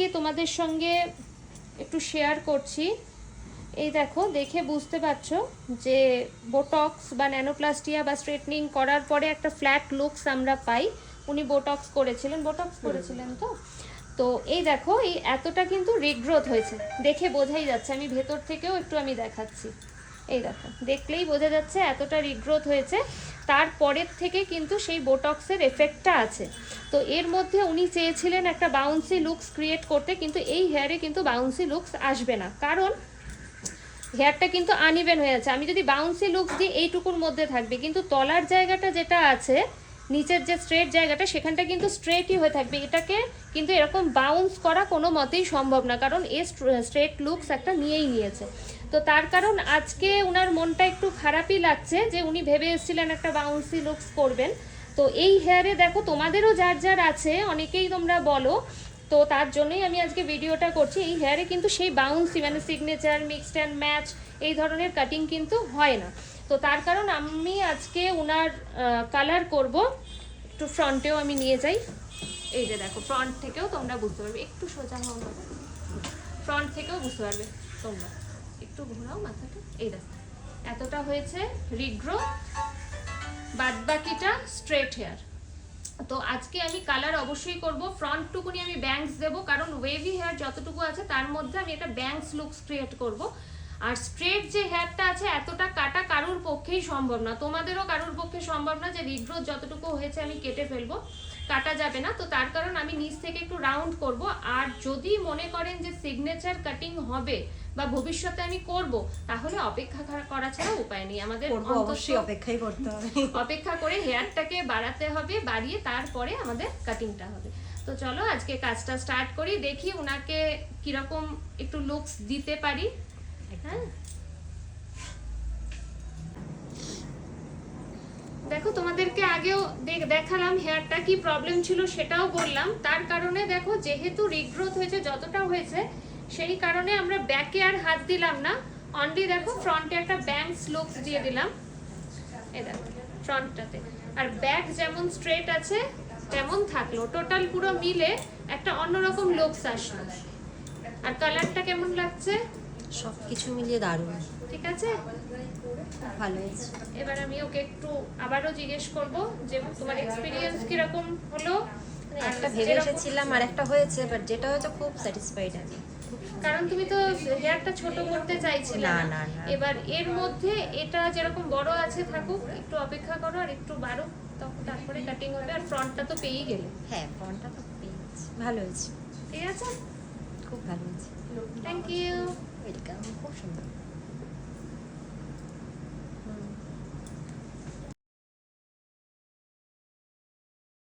আজকে তোমাদের সঙ্গে একটু শেয়ার করছি। এই দেখো, দেখে বুঝতে পারছো যে বোটক্স বা ন্যানোপ্লাস্টিয়া বা স্ট্রেটনিং করার পরে একটা ফ্ল্যাট লুকস আমরা পাই। উনি বোটক্স করেছিলেন তো। তো এই দেখো, এই এতটা কিন্তু রিগ্রোথ হয়েছে, দেখে বোঝাই যাচ্ছে। আমি ভেতর থেকেও একটু আমি দেখাচ্ছি। এই দেখো, দেখলেই বোঝা যাচ্ছে এতটা রিগ্রোথ হয়েছে। তারপরের থেকে কিন্তু সেই বোটক্সের এফেক্টটা আছে। তো এর মধ্যে উনি চেয়েছিলেন একটা বাউন্সি লুকস ক্রিয়েট করতে, কিন্তু এই হেয়ারে কিন্তু বাউন্সি লুকস আসবে না, কারণ হেয়ারটা কিন্তু আনইভেন হয়ে আছে। আমি যদি বাউন্সি লুকস দিই এইটুকুর মধ্যে থাকবে, কিন্তু তলার জায়গাটা যেটা আছে, নিচের যে স্ট্রেট জায়গাটা, সেখানটা কিন্তু স্ট্রেটই হয়ে থাকবে। এটাকে কিন্তু এরকম বাউন্স করা কোনো মতেই সম্ভব না, কারণ এ স্ট্রেট লুকস একটা নিয়েই নিয়েছে। তো তার কারণ আজকে ওনার মনটা একটু খারাপই লাগছে, যে উনি ভেবে এসেছিলেন একটা বাউন্সি লুকস করবেন। তো এই হেয়ারে দেখো, তোমাদেরও যার যার আছে, অনেকেই তোমরা বলো, তো তার জন্যই আমি আজকে ভিডিওটা করছি। এই হেয়ারে কিন্তু সেই বাউন্সি মানে সিগনেচার, মিক্সড অ্যান্ড ম্যাচ এই ধরনের কাটিং কিন্তু হয় না। তো তার কারণ আমি আজকে ওনার কালার করব। একটু ফ্রন্টেও আমি নিয়ে যাই। এই যে দেখো, ফ্রন্ট থেকেও তোমরা বুঝতে পারবে, একটু সোজা হও না, ফ্রন্ট থেকেও বুঝতে পারবে তোমরা। একটু ঘোরাও মাথাটা। এই দেখো, এতটা হয়েছে রিগ্রো, বাদ বাকিটা স্ট্রেট হেয়ার। তো আজকে আমি কালার অবশ্যই করব। ফ্রন্টটুকুনি আমি ব্যাঙ্কস দেবো, কারণ ওয়েভি হেয়ার যতটুকু আছে তার মধ্যে আমি একটা ব্যাঙ্কস লুকস ক্রিয়েট করব। আর স্ট্রেট যে হেয়ারটা আছে, এতটা কাটা কারুর পক্ষেই সম্ভব না, তোমাদেরও কারুর পক্ষে সম্ভব না যে রিগ্রোথ যতটুকু হয়েছে আমি কেটে ফেলবো, কাটা যাবে না। তো তার কারণ আমি নিচ থেকে একটু রাউন্ড করব। আর যদি মনে করেন যে সিগনেচার কাটিং হবে বা ভবিষ্যতে আমি করব, তাহলে অপেক্ষা করা ছাড়া উপায় নেই আমাদের। অবশ্যই অপেক্ষাই করতে হবে, অপেক্ষা করে হেয়ারটাকে বাড়াতে হবে, বাড়িয়ে তারপরে আমাদের কাটিংটা হবে। তো চলো আজকে কাজটা স্টার্ট করি, দেখি ওনাকে কিরকম একটু লুকস দিতে পারি। হ্যাঁ, দেখো, তোমাদেরকে আগেও দেখালাম হেয়ারটা কি প্রবলেম ছিল, সেটাও বললাম। তার কারণে দেখো, যেহেতু রিগ্রোথ হয়েছে যতটা হয়েছে, সেই কারণে আমরা ব্যাকে আর হাত দিলাম না, অনলি দেখো ফ্রন্টে একটা ব্যাঙ্কস লুকস দিয়ে দিলাম। এই দেখো ফ্রন্টটাতে, আর ব্যাক যেমন স্ট্রেট আছে তেমন থাকলো, টোটাল পুরো মিলে একটা অন্যরকম লুকস আসলো। আর কালারটা কেমন লাগছে? সবকিছু মিলিয়ে দারুণ, ঠিক আছে, ভালো হয়েছে। এবার আমি ওকে একটু আবারও জিজ্ঞেস করব যে তোমার এক্সপিরিয়েন্স কিরকম হলো। একটা ভেবে এসেছিলাম আর একটা হয়েছে, বাট যেটা হয়েছে খুব স্যাটিসফাইড আমি। কারণ তুমি তো হেয়ারটা ছোট করতে চাইছিলে না, না। না, না। এবার এর মধ্যে এটা যেরকম বড় আছে থাকুক, একটু অপেক্ষা করো আর একটু বাড়ুক, তখন তারপরে কাটিং হবে। আর ফ্রন্টটা তো পেয়েই গেলে। হ্যাঁ, ফোনটা তো পেয়েছি, ভালো হয়েছে, ঠিক আছে, খুব ভালো হয়েছে। Thank you. ওয়েলকাম, খুব সুন্দর।